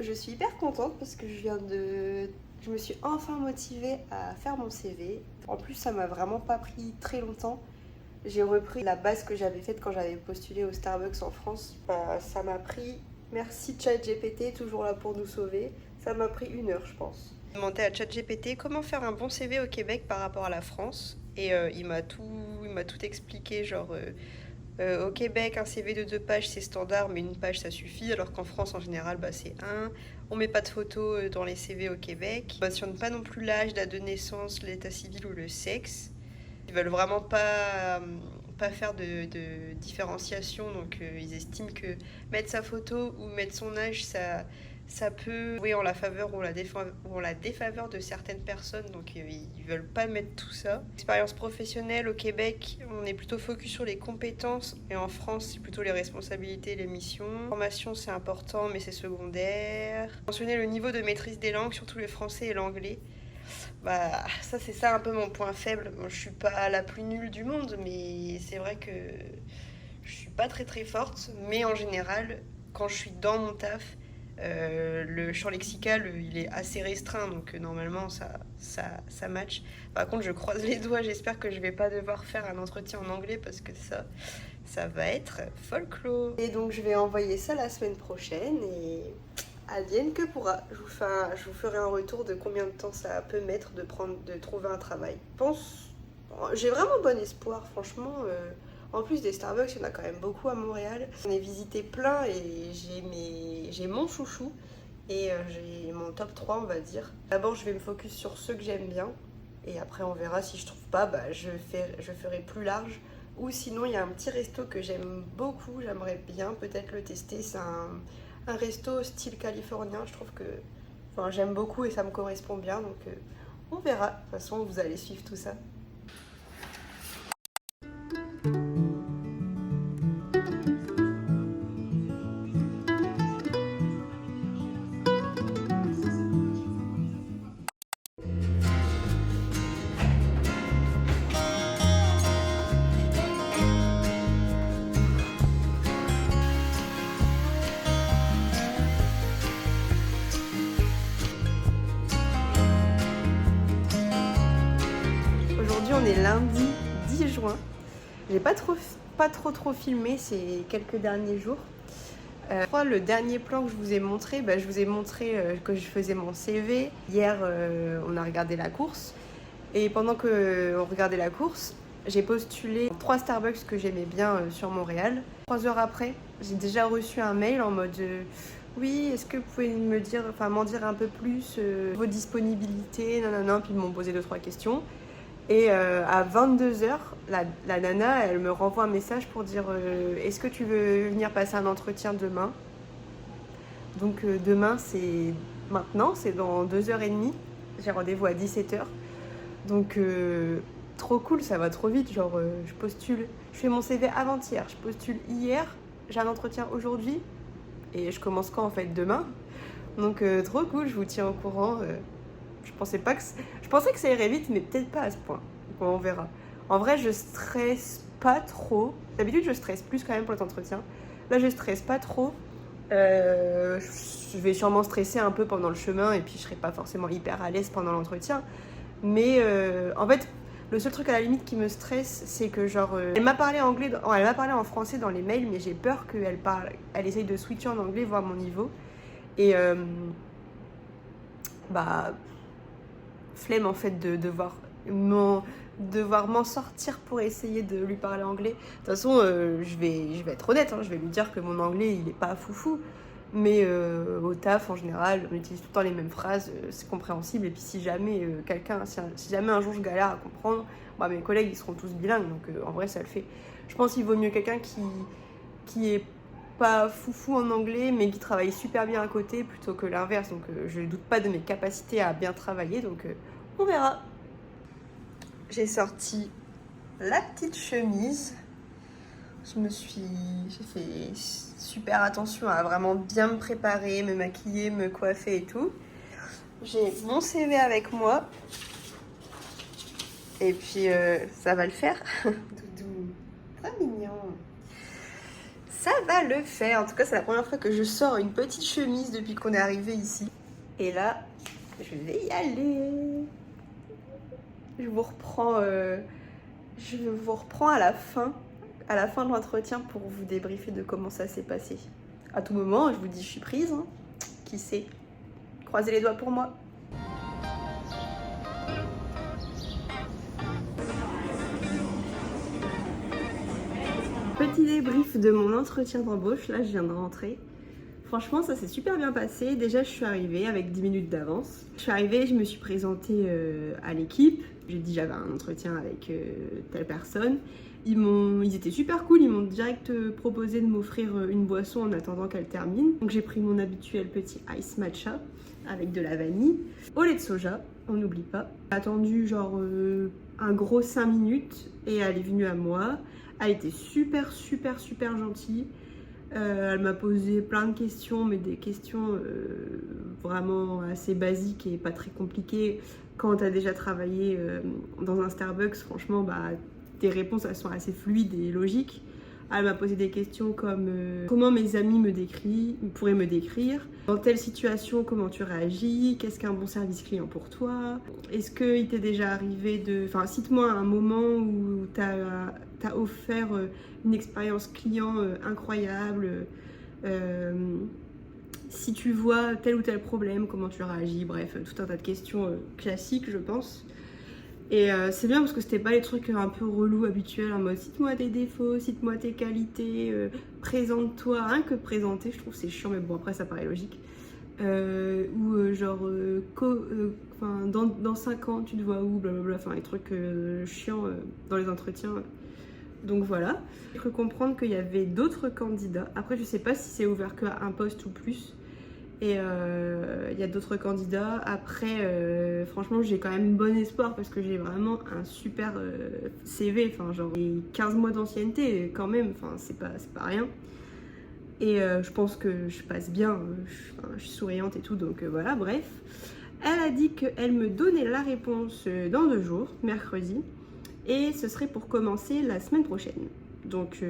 je suis hyper contente parce que je me suis enfin motivée à faire mon CV. En plus, ça m'a vraiment pas pris très longtemps. J'ai repris la base que j'avais faite quand j'avais postulé au Starbucks en France. Ça m'a pris, merci ChatGPT, toujours là pour nous sauver, ça m'a pris 1 heure, je pense. J'ai demandé à ChatGPT comment faire un bon CV au Québec par rapport à la France. Et il m'a tout expliqué, au Québec, un CV de 2 pages, c'est standard, mais 1 page, ça suffit, alors qu'en France, en général, c'est 1. On met pas de photos dans les CV au Québec. On mentionne pas non plus l'âge, date de naissance, l'état civil ou le sexe. Ils veulent vraiment pas faire de différenciation, donc ils estiment que mettre sa photo ou mettre son âge, ça peut jouer en la faveur ou en la défaveur de certaines personnes, donc ils veulent pas mettre tout ça. Expérience professionnelle au Québec, on est plutôt focus sur les compétences, et en France, c'est plutôt les responsabilités et les missions. Formation, c'est important, mais c'est secondaire. Mentionner le niveau de maîtrise des langues, surtout le français et l'anglais. Bah, ça, c'est ça un peu mon point faible. Bon, je suis pas la plus nulle du monde, mais c'est vrai que je suis pas très très forte. Mais en général, quand je suis dans mon taf, le champ lexical, il est assez restreint, donc normalement, ça match. Par contre, je croise les doigts, j'espère que je vais pas devoir faire un entretien en anglais parce que ça va être folklore. Et donc, je vais envoyer ça la semaine prochaine et advienne que pourra. Je vous ferai un retour de combien de temps ça peut mettre de trouver un travail. J'ai vraiment bon espoir, franchement. En plus des Starbucks, il y en a quand même beaucoup à Montréal. J'en ai visité plein et j'ai mon chouchou et j'ai mon top 3, on va dire. D'abord, je vais me focus sur ceux que j'aime bien et après on verra. Si je trouve pas, je ferai plus large. Ou sinon, il y a un petit resto que j'aime beaucoup, j'aimerais bien peut-être le tester. C'est un resto style californien, je trouve que j'aime beaucoup et ça me correspond bien, donc on verra. De toute façon, vous allez suivre tout ça. Aujourd'hui, on est lundi 10 juin. J'ai pas trop filmé ces quelques derniers jours. Je crois le dernier plan que je vous ai montré, je vous ai montré que je faisais mon CV. Hier, on a regardé la course. Et pendant qu'on regardait la course, j'ai postulé 3 Starbucks que j'aimais bien sur Montréal. 3 heures après, j'ai déjà reçu un mail en mode oui, est-ce que vous pouvez m'en dire un peu plus vos disponibilités, nanana, puis ils m'ont posé 2-3 questions. Et à 22h, la nana, elle me renvoie un message pour dire est-ce que tu veux venir passer un entretien demain? Donc demain, c'est maintenant, c'est dans 2h30. J'ai rendez-vous à 17h. Donc trop cool, ça va trop vite. Je postule, je fais mon CV avant-hier, je postule hier, j'ai un entretien aujourd'hui et je commence quand en fait demain. Donc trop cool, je vous tiens au courant. Je pensais que ça irait vite, mais peut-être pas à ce point. Donc on verra. En vrai, je stresse pas trop. D'habitude, je stresse plus quand même pour les entretiens. Là, je stresse pas trop. Je vais sûrement stresser un peu pendant le chemin et puis je serai pas forcément hyper à l'aise pendant l'entretien. Mais en fait, le seul truc à la limite qui me stresse, c'est que elle m'a parlé en français dans les mails, mais j'ai peur elle essaye de switcher en anglais, voir mon niveau. Et flemme en fait de devoir m'en sortir pour essayer de lui parler anglais. De toute façon, je vais être honnête, hein, je vais lui dire que mon anglais il est pas foufou, mais au taf en général, on utilise tout le temps les mêmes phrases, c'est compréhensible. Et puis si jamais si jamais un jour je galère à comprendre, mes collègues ils seront tous bilingues, donc en vrai ça le fait. Je pense qu'il vaut mieux quelqu'un qui est pas foufou en anglais mais qui travaille super bien à côté plutôt que l'inverse. Donc je ne doute pas de mes capacités à bien travailler, donc on verra. J'ai sorti la petite chemise. J'ai fait super attention à vraiment bien me préparer, me maquiller, me coiffer et tout. J'ai mon CV avec moi et puis ça va le faire. Doudou, très mignon. ça va le faire. En tout cas, c'est la première fois que je sors une petite chemise depuis qu'on est arrivé ici. Et là, je vais y aller. Je vous reprends à la fin de l'entretien pour vous débriefer de comment ça s'est passé. À tout moment, je vous dis je suis prise, hein. Qui sait? Croisez les doigts pour moi. Petit débrief de mon entretien d'embauche, là je viens de rentrer. Franchement, ça s'est super bien passé. Déjà, je suis arrivée avec 10 minutes d'avance. Je suis arrivée, je me suis présentée à l'équipe. J'ai dit j'avais un entretien avec telle personne. Ils étaient super cool, ils m'ont direct proposé de m'offrir une boisson en attendant qu'elle termine. Donc j'ai pris mon habituel petit ice matcha avec de la vanille, au lait de soja, on n'oublie pas. J'ai attendu genre un gros 5 minutes et elle est venue à moi. Elle était super gentille. Elle m'a posé plein de questions, mais des questions vraiment assez basiques et pas très compliquées. Quand tu as déjà travaillé dans un Starbucks, franchement, bah, tes réponses elles sont assez fluides et logiques. Elle m'a posé des questions comme comment mes amis pourraient me décrire, dans telle situation, comment tu réagis, qu'est-ce qu'un bon service client pour toi, est-ce qu'il t'est déjà arrivé Enfin, cite-moi un moment où t'as offert une expérience client incroyable, si tu vois tel ou tel problème, comment tu réagis, bref, tout un tas de questions classiques, je pense. Et c'est bien parce que c'était pas les trucs un peu relous habituels en mode cite-moi tes défauts, cite-moi tes qualités, présente-toi, rien que présenter, je trouve c'est chiant, mais bon après ça paraît logique. Dans 5 ans tu te vois où, blablabla, enfin les trucs chiants dans les entretiens. Donc voilà, j'ai cru comprendre qu'il y avait d'autres candidats. Après je sais pas si c'est ouvert qu'à un poste ou plus. Et il y a d'autres candidats. Après, franchement, j'ai quand même bon espoir parce que j'ai vraiment un super CV. Enfin, genre 15 mois d'ancienneté quand même. Enfin, c'est pas rien. Et je pense que je passe bien. Je suis souriante et tout. Donc voilà, bref. Elle a dit qu'elle me donnait la réponse dans 2 jours, mercredi. Et ce serait pour commencer la semaine prochaine. Donc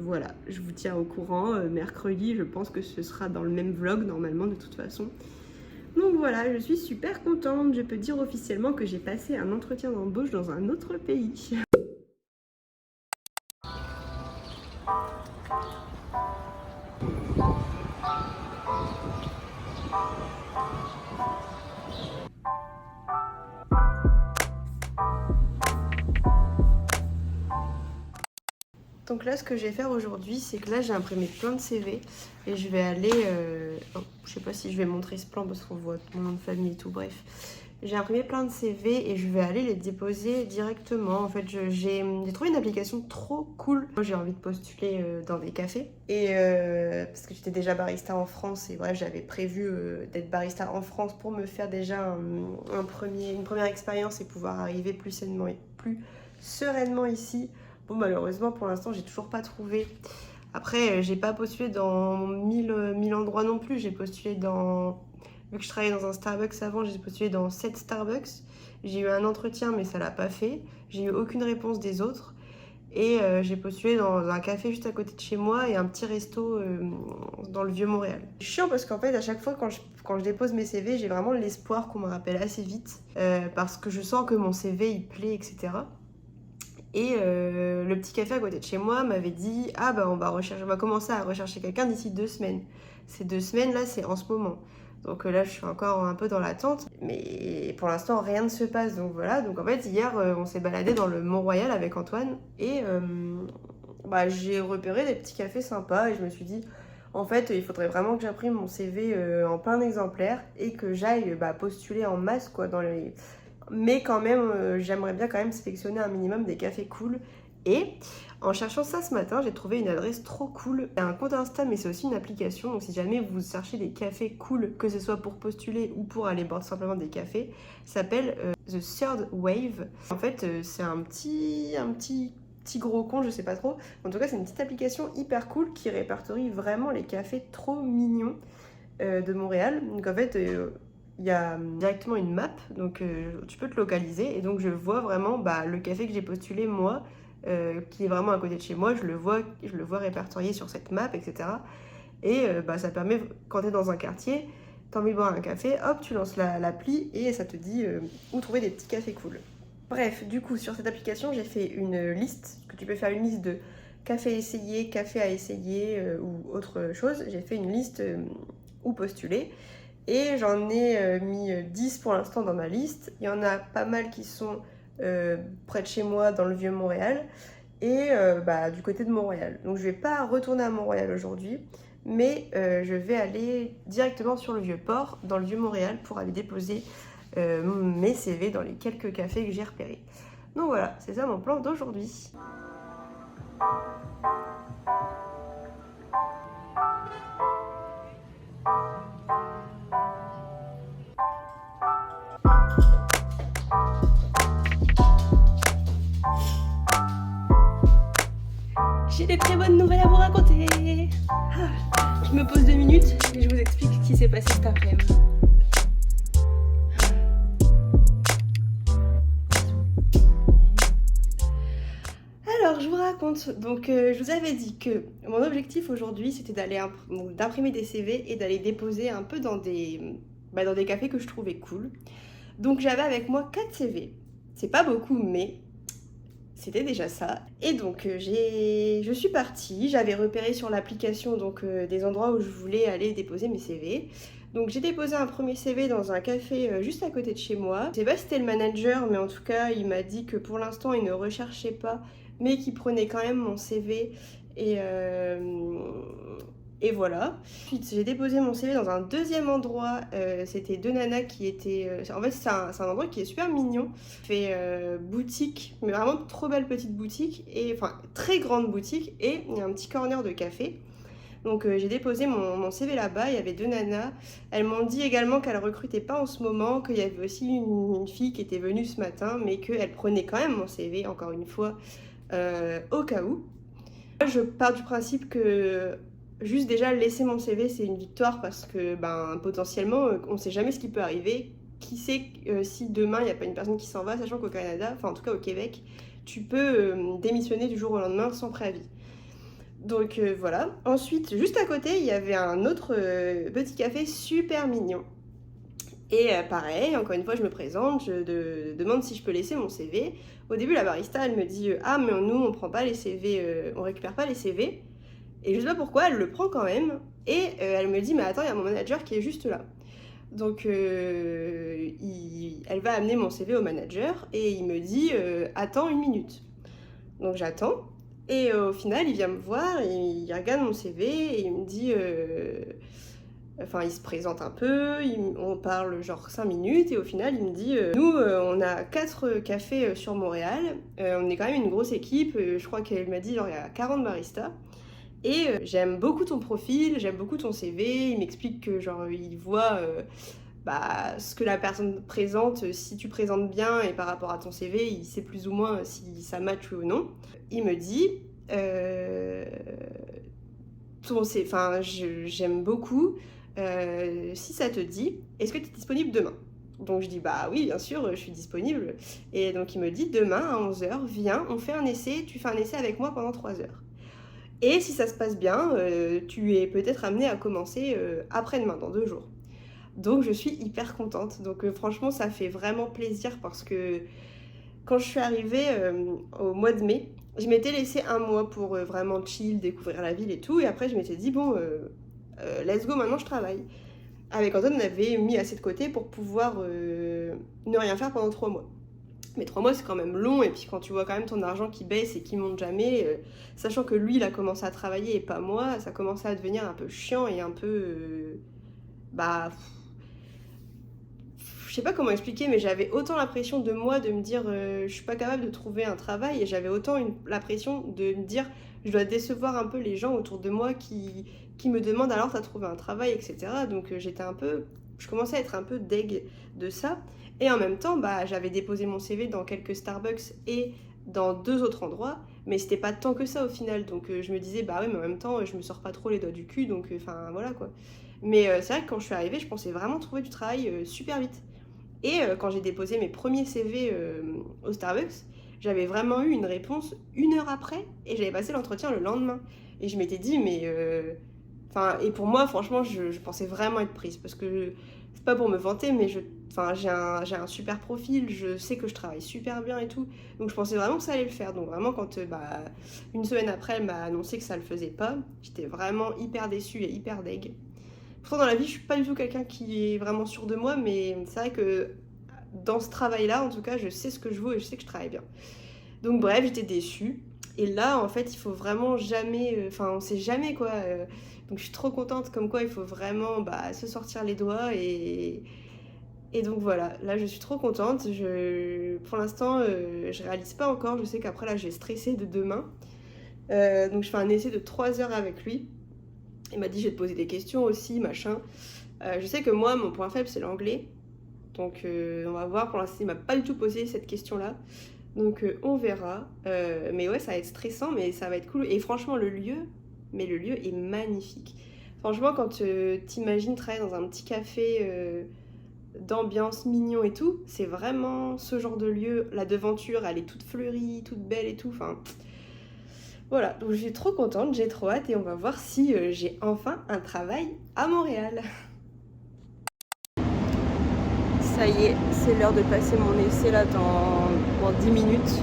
voilà, je vous tiens au courant. Mercredi, je pense que ce sera dans le même vlog normalement de toute façon. Donc voilà, je suis super contente. Je peux dire officiellement que j'ai passé un entretien d'embauche dans un autre pays. Donc là, ce que je vais faire aujourd'hui, c'est que là, j'ai imprimé plein de CV et je vais aller... je sais pas si je vais montrer ce plan parce qu'on voit mon nom de famille et tout, bref. J'ai imprimé plein de CV et je vais aller les déposer directement. En fait, j'ai trouvé une application trop cool. Moi, j'ai envie de postuler dans des cafés. Et parce que j'étais déjà barista en France et bref, j'avais prévu d'être barista en France pour me faire déjà une première expérience et pouvoir arriver plus sereinement ici. Bon, malheureusement, pour l'instant, j'ai toujours pas trouvé. Après, j'ai pas postulé dans 1000 endroits non plus. J'ai postulé dans... Vu que je travaillais dans un Starbucks avant, j'ai postulé dans 7 Starbucks. J'ai eu un entretien, mais ça l'a pas fait. J'ai eu aucune réponse des autres. Et j'ai postulé dans un café juste à côté de chez moi et un petit resto dans le Vieux-Montréal. C'est chiant parce qu'en fait, à chaque fois, quand je dépose mes CV, j'ai vraiment l'espoir qu'on me rappelle assez vite. Parce que je sens que mon CV, il plaît, etc. Et le petit café à côté de chez moi m'avait dit « Ah bah on va commencer à rechercher quelqu'un d'ici 2 semaines. » Ces 2 semaines là, c'est en ce moment. Donc là, je suis encore un peu dans l'attente. Mais pour l'instant, rien ne se passe. Donc voilà. Donc en fait, hier, on s'est baladé dans le Mont-Royal avec Antoine. Et j'ai repéré des petits cafés sympas. Et je me suis dit, en fait, il faudrait vraiment que j'imprime mon CV en plein d'exemplaires. Et que j'aille postuler en masse quoi, dans les... Mais quand même, j'aimerais bien quand même sélectionner un minimum des cafés cool. Et en cherchant ça ce matin, j'ai trouvé une adresse trop cool. C'est un compte Insta, mais c'est aussi une application. Donc si jamais vous cherchez des cafés cool, que ce soit pour postuler ou pour aller boire simplement des cafés, ça s'appelle The Third Wave. En fait, c'est un petit gros con, je sais pas trop. En tout cas, c'est une petite application hyper cool qui répertorie vraiment les cafés trop mignons de Montréal. Donc en fait... il y a directement une map, donc tu peux te localiser. Et donc je vois vraiment le café que j'ai postulé moi qui est vraiment à côté de chez moi, je le vois répertorié sur cette map, etc. Et ça permet, quand tu es dans un quartier, tu as envie de boire un café, hop, tu lances l'appli et ça te dit où trouver des petits cafés cool. Bref, du coup, sur cette application, j'ai fait une liste, que tu peux faire une liste de cafés essayés, cafés à essayer ou autre chose. J'ai fait une liste où postuler. Et j'en ai mis 10 pour l'instant dans ma liste. Il y en a pas mal qui sont près de chez moi, dans le Vieux-Montréal, et du côté de Montréal. Donc je vais pas retourner à Montréal aujourd'hui, mais je vais aller directement sur le Vieux-Port, dans le Vieux-Montréal, pour aller déposer mes CV dans les quelques cafés que j'ai repérés. Donc voilà, c'est ça mon plan d'aujourd'hui. J'ai des très bonnes nouvelles à vous raconter. Je me pose 2 minutes et je vous explique ce qui s'est passé cet après-midi. Alors, je vous raconte. Donc, je vous avais dit que mon objectif aujourd'hui, c'était d'imprimer des CV et d'aller déposer un peu dans des cafés que je trouvais cool. Donc, j'avais avec moi 4 CV. C'est pas beaucoup, mais c'était déjà ça. Et donc, je suis partie. J'avais repéré sur l'application des endroits où je voulais aller déposer mes CV. Donc j'ai déposé un premier CV dans un café juste à côté de chez moi. Je sais pas si c'était le manager, mais en tout cas, il m'a dit que pour l'instant, il ne recherchait pas, mais qu'il prenait quand même mon CV. Et voilà. Ensuite, j'ai déposé mon CV dans un deuxième endroit. C'était deux nanas qui étaient... en fait, c'est un endroit qui est super mignon. Fait boutique, mais vraiment trop belle petite boutique. Enfin, très grande boutique. Et il y a un petit corner de café. Donc j'ai déposé mon CV là-bas, il y avait deux nanas. Elles m'ont dit également qu'elles ne recrutaient pas en ce moment, qu'il y avait aussi une fille qui était venue ce matin, mais qu'elle prenait quand même mon CV, encore une fois, au cas où. Moi, je pars du principe que juste déjà laisser mon CV, c'est une victoire parce que potentiellement, on ne sait jamais ce qui peut arriver. Qui sait si demain, il n'y a pas une personne qui s'en va, sachant qu'au Canada, enfin en tout cas au Québec, tu peux démissionner du jour au lendemain sans préavis. Donc voilà. Ensuite, juste à côté, il y avait un autre petit café super mignon. Et pareil, encore une fois, je me présente, je demande si je peux laisser mon CV. Au début, la barista, elle me dit ah mais nous, on prend pas les CV, on récupère pas les CV. Et je sais pas pourquoi, elle le prend quand même. Et elle me dit mais attends, il y a mon manager qui est juste là. Donc elle va amener mon CV au manager et il me dit attends 1 minute. Donc j'attends. Et au final, il vient me voir, et il regarde mon CV et il me dit... il se présente un peu, on parle genre 5 minutes et au final, il me dit nous, on a 4 cafés sur Montréal, on est quand même une grosse équipe, je crois qu'elle m'a dit genre il y a 40 baristas. Et j'aime beaucoup ton profil, j'aime beaucoup ton CV, il m'explique que genre il voit... ce que la personne présente, si tu présentes bien et par rapport à ton CV, il sait plus ou moins si ça match ou non. Il me dit, j'aime beaucoup, si ça te dit, est-ce que tu es disponible demain? Donc je dis bah oui bien sûr je suis disponible. Et donc il me dit demain à 11h, viens, on fait un essai, tu fais un essai avec moi pendant 3 heures. Et si ça se passe bien, tu es peut-être amené à commencer après-demain, dans 2 jours. Donc je suis hyper contente. Donc franchement ça fait vraiment plaisir parce que quand je suis arrivée au mois de mai, je m'étais laissé 1 mois pour vraiment chill, découvrir la ville et tout. Et après je m'étais dit bon, let's go, maintenant je travaille. Avec Antoine, on avait mis assez de côté pour pouvoir ne rien faire pendant 3 mois. Mais 3 mois c'est quand même long et puis quand tu vois quand même ton argent qui baisse et qui monte jamais, sachant que lui il a commencé à travailler et pas moi, ça commençait à devenir un peu chiant et un peu... je sais pas comment expliquer, mais j'avais autant la pression de moi de me dire je suis pas capable de trouver un travail et j'avais autant la pression de me dire je dois décevoir un peu les gens autour de moi qui me demandent alors t'as trouvé un travail, etc. Donc je commençais à être un peu deg de ça. Et en même temps, j'avais déposé mon CV dans quelques Starbucks et dans 2 autres endroits, mais c'était pas tant que ça au final. Donc je me disais oui, mais en même temps, je me sors pas trop les doigts du cul, donc voilà quoi. Mais c'est vrai que quand je suis arrivée, je pensais vraiment trouver du travail super vite. Et quand j'ai déposé mes premiers CV au Starbucks, j'avais vraiment eu une réponse 1 heure après et j'avais passé l'entretien le lendemain. Et je m'étais dit, mais... Enfin, et pour moi, franchement, je pensais vraiment être prise parce que c'est pas pour me vanter, mais enfin, j'ai un super profil, je sais que je travaille super bien et tout. Donc je pensais vraiment que ça allait le faire. Donc vraiment, quand une semaine après, elle m'a annoncé que ça le faisait pas, j'étais vraiment hyper déçue et hyper deg. Pourtant, dans la vie, je suis pas du tout quelqu'un qui est vraiment sûr de moi, mais c'est vrai que dans ce travail-là, en tout cas, je sais ce que je vaux et je sais que je travaille bien. Donc bref, j'étais déçue. Et là, en fait, il faut vraiment jamais... Enfin, on sait jamais, quoi. Donc je suis trop contente, comme quoi il faut vraiment se sortir les doigts. Et donc voilà, là, je suis trop contente. Pour l'instant, je réalise pas encore. Je sais qu'après, là, je vais stresser de demain. Donc je fais un essai de 3 heures avec lui. Il m'a dit, je vais te poser des questions aussi, machin. Je sais que moi, mon point faible, c'est l'anglais. Donc on va voir. Pour l'instant, il m'a pas du tout posé cette question-là. Donc on verra. Mais ouais, ça va être stressant, mais ça va être cool. Et franchement, le lieu est magnifique. Franchement, quand t'imagines travailler dans un petit café d'ambiance mignon et tout, c'est vraiment ce genre de lieu. La devanture, elle est toute fleurie, toute belle et tout. Enfin, voilà. Donc je suis trop contente, j'ai trop hâte et on va voir si j'ai enfin un travail à Montréal. Ça y est, c'est l'heure de passer mon essai là dans 10 minutes.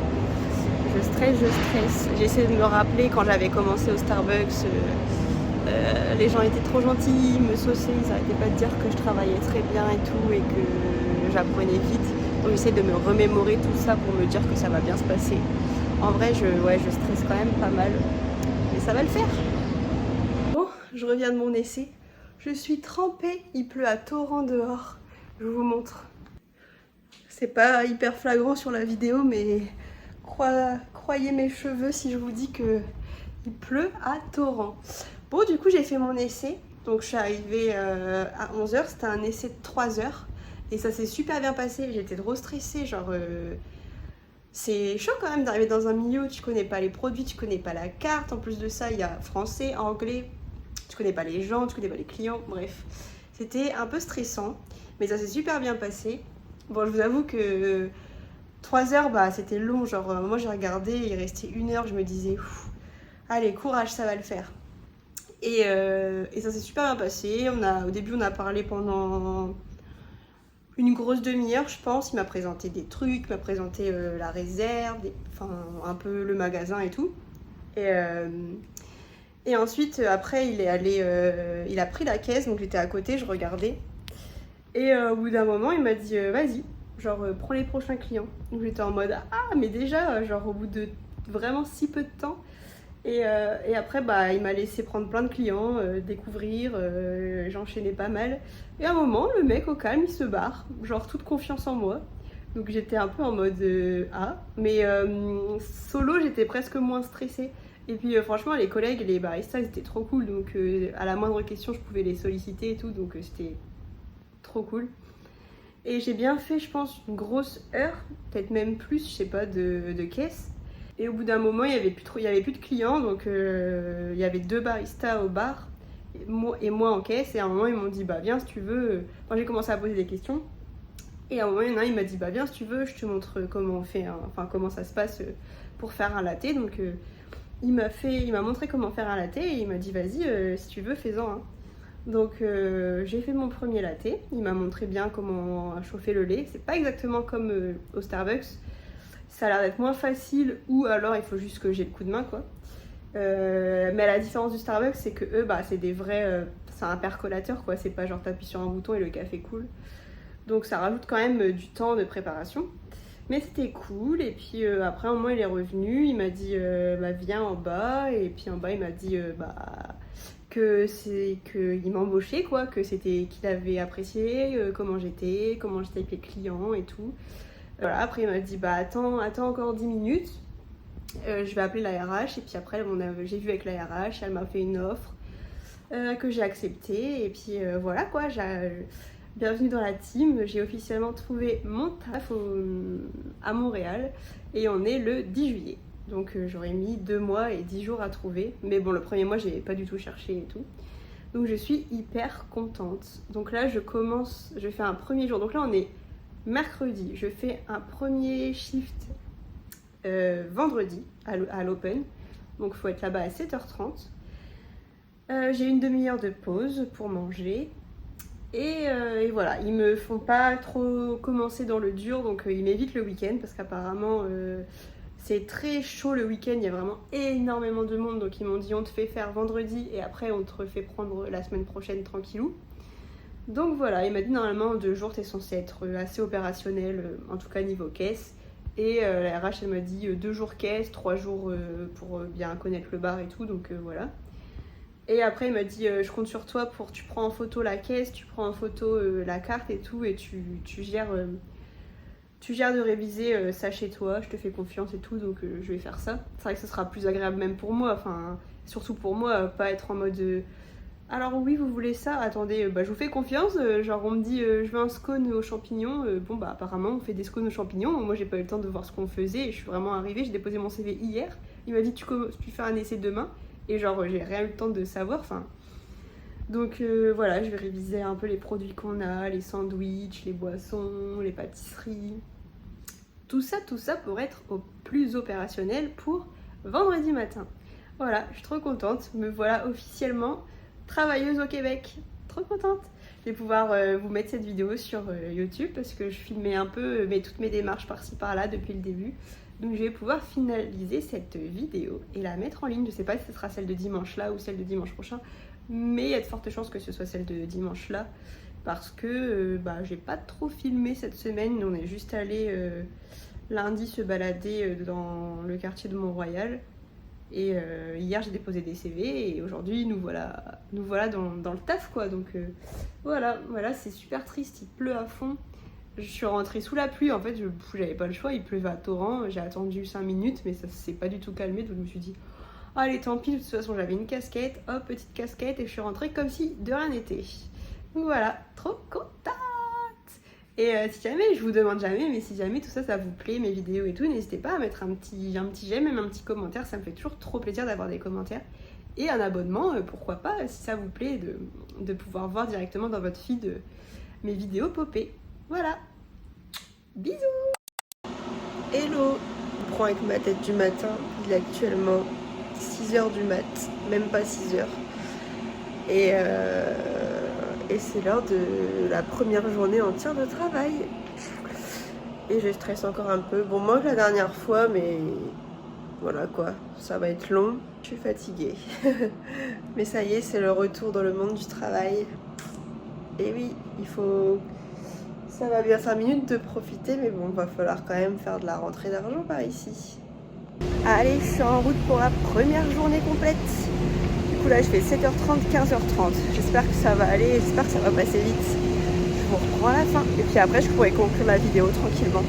Je stresse. J'essaie de me rappeler quand j'avais commencé au Starbucks. Les gens étaient trop gentils, ils me sauçaient, ils n'arrêtaient pas de dire que je travaillais très bien et tout et que j'apprenais vite. Donc j'essaie de me remémorer tout ça pour me dire que ça va bien se passer. En vrai, je stresse quand même pas mal, mais ça va le faire. Bon, je reviens de mon essai. Je suis trempée, il pleut à torrent dehors. Je vous montre. C'est pas hyper flagrant sur la vidéo, mais croyez mes cheveux si je vous dis que il pleut à torrent. Bon, du coup, j'ai fait mon essai. Donc, je suis arrivée à 11h. C'était un essai de 3 heures. Et ça s'est super bien passé. J'étais trop stressée. C'est chaud quand même d'arriver dans un milieu où tu connais pas les produits, tu connais pas la carte. En plus de ça, il y a français, anglais. Tu connais pas les gens, tu connais pas les clients. Bref, c'était un peu stressant. Mais ça s'est super bien passé. Bon, je vous avoue que 3 heures, c'était long. Moi, j'ai regardé, il restait 1 heure. Je me disais, allez, courage, ça va le faire. Et ça s'est super bien passé. Au début, on a parlé pendant une grosse demi-heure, je pense. Il m'a présenté des trucs, il m'a présenté la réserve, un peu le magasin et tout. Et ensuite, après, il a pris la caisse, donc j'étais à côté, je regardais. Et au bout d'un moment, il m'a dit vas-y, prends les prochains clients. Donc j'étais en mode ah, mais déjà, au bout de vraiment si peu de temps. Et après, il m'a laissé prendre plein de clients, découvrir, j'enchaînais pas mal. Et à un moment, le mec, au calme, il se barre, toute confiance en moi. Donc j'étais un peu en mode ah, mais solo, j'étais presque moins stressée. Et puis franchement, les collègues, les baristas, ils étaient trop cool. Donc à la moindre question, je pouvais les solliciter et tout. Donc c'était trop cool. Et j'ai bien fait, je pense, une grosse heure, peut-être même plus, je sais pas, de caisse. Et au bout d'un moment, il y avait plus de clients, donc il y avait 2 baristas au bar et moi en caisse. Et à un moment, ils m'ont dit viens si tu veux. Enfin, j'ai commencé à poser des questions. Et à un moment, il y en a un, il m'a dit viens si tu veux, je te montre comment on fait, comment ça se passe pour faire un latte. Donc il m'a montré comment faire un latte et il m'a dit vas-y, si tu veux, fais-en un. Donc j'ai fait mon premier latte. Il m'a montré bien comment chauffer le lait. C'est pas exactement comme au Starbucks. Ça a l'air d'être moins facile ou alors il faut juste que j'ai le coup de main quoi. Mais la différence du Starbucks c'est que eux c'est des vrais c'est un percolateur quoi, c'est pas genre t'appuies sur un bouton et le café coule. Donc ça rajoute quand même du temps de préparation. Mais c'était cool et puis après un moment il est revenu, il m'a dit viens en bas et puis en bas il m'a dit qu'il m'embauchait quoi, qu'il avait apprécié comment j'étais avec les clients et tout. Voilà, après il m'a dit attends encore 10 minutes, je vais appeler la RH et puis après j'ai vu avec la RH, elle m'a fait une offre que j'ai acceptée et puis voilà quoi, bienvenue dans la team, j'ai officiellement trouvé mon taf à Montréal et on est le 10 juillet. Donc j'aurais mis 2 mois et 10 jours à trouver, mais bon le premier mois j'ai pas du tout cherché et tout. Donc je suis hyper contente. Donc là je fais un premier jour, donc là on est mercredi, je fais un premier shift vendredi à l'Open. Donc il faut être là-bas à 7h30. J'ai une demi-heure de pause pour manger. Et voilà, ils me font pas trop commencer dans le dur, donc ils m'évitent le week-end parce qu'apparemment c'est très chaud le week-end, il y a vraiment énormément de monde, donc ils m'ont dit on te fait faire vendredi et après on te refait prendre la semaine prochaine tranquillou. Donc voilà, il m'a dit normalement en 2 jours t'es censé être assez opérationnel, en tout cas niveau caisse. Et la RH elle m'a dit 2 jours caisse, 3 jours pour bien connaître le bar et tout, donc voilà. Et après il m'a dit je compte sur toi pour tu prends en photo la caisse, tu prends en photo la carte et tout et tu gères de réviser ça chez toi, je te fais confiance et tout, donc je vais faire ça. C'est vrai que ce sera plus agréable même pour moi, enfin surtout pour moi, pas être en mode alors oui vous voulez ça, attendez, je vous fais confiance, genre on me dit je veux un scone aux champignons, bon bah apparemment on fait des scones aux champignons, moi j'ai pas eu le temps de voir ce qu'on faisait et je suis vraiment arrivée, j'ai déposé mon CV hier, il m'a dit tu fais un essai demain et genre j'ai rien eu le temps de savoir, enfin... Donc voilà, je vais réviser un peu les produits qu'on a, les sandwichs, les boissons, les pâtisseries. Tout ça pour être au plus opérationnel pour vendredi matin. Voilà, je suis trop contente. Me voilà officiellement travailleuse au Québec. Trop contente. Je vais pouvoir vous mettre cette vidéo sur YouTube parce que je filmais un peu toutes mes démarches par-ci par-là depuis le début. Donc je vais pouvoir finaliser cette vidéo et la mettre en ligne. Je ne sais pas si ce sera celle de dimanche là ou celle de dimanche prochain. Mais il y a de fortes chances que ce soit celle de dimanche là. Parce que j'ai pas trop filmé cette semaine. On est juste allé lundi se balader dans le quartier de Mont-Royal. Et hier j'ai déposé des CV et aujourd'hui nous voilà dans le taf quoi. Donc voilà, c'est super triste, il pleut à fond. Je suis rentrée sous la pluie, en fait j'avais pas le choix, il pleuvait à torrent. J'ai attendu 5 minutes mais ça s'est pas du tout calmé, donc je me suis dit allez tant pis, de toute façon j'avais une casquette, hop petite casquette et je suis rentrée comme si de rien n'était. Donc voilà, trop contente. Et si jamais, je vous demande jamais, mais si jamais tout ça, ça vous plaît, mes vidéos et tout, n'hésitez pas à mettre un petit j'aime, même un petit commentaire, ça me fait toujours trop plaisir d'avoir des commentaires. Et un abonnement, pourquoi pas, si ça vous plaît, de pouvoir voir directement dans votre feed mes vidéos popées. Voilà, bisous. Hello, je prends avec ma tête du matin, il est actuellement 6h du mat, même pas 6h. Et c'est l'heure de la première journée entière de travail. Et je stresse encore un peu. Bon, moins que la dernière fois, mais voilà quoi, ça va être long. Je suis fatiguée. Mais ça y est, c'est le retour dans le monde du travail. Et oui, ça va bien 5 minutes de profiter, mais bon, va falloir quand même faire de la rentrée d'argent par ici. Allez, je suis en route pour la première journée complète. Du coup là je fais 7h30, 15h30. J'espère que ça va aller, j'espère que ça va passer vite. Je vous reprends à la fin. Et puis après je pourrai conclure la vidéo tranquillement.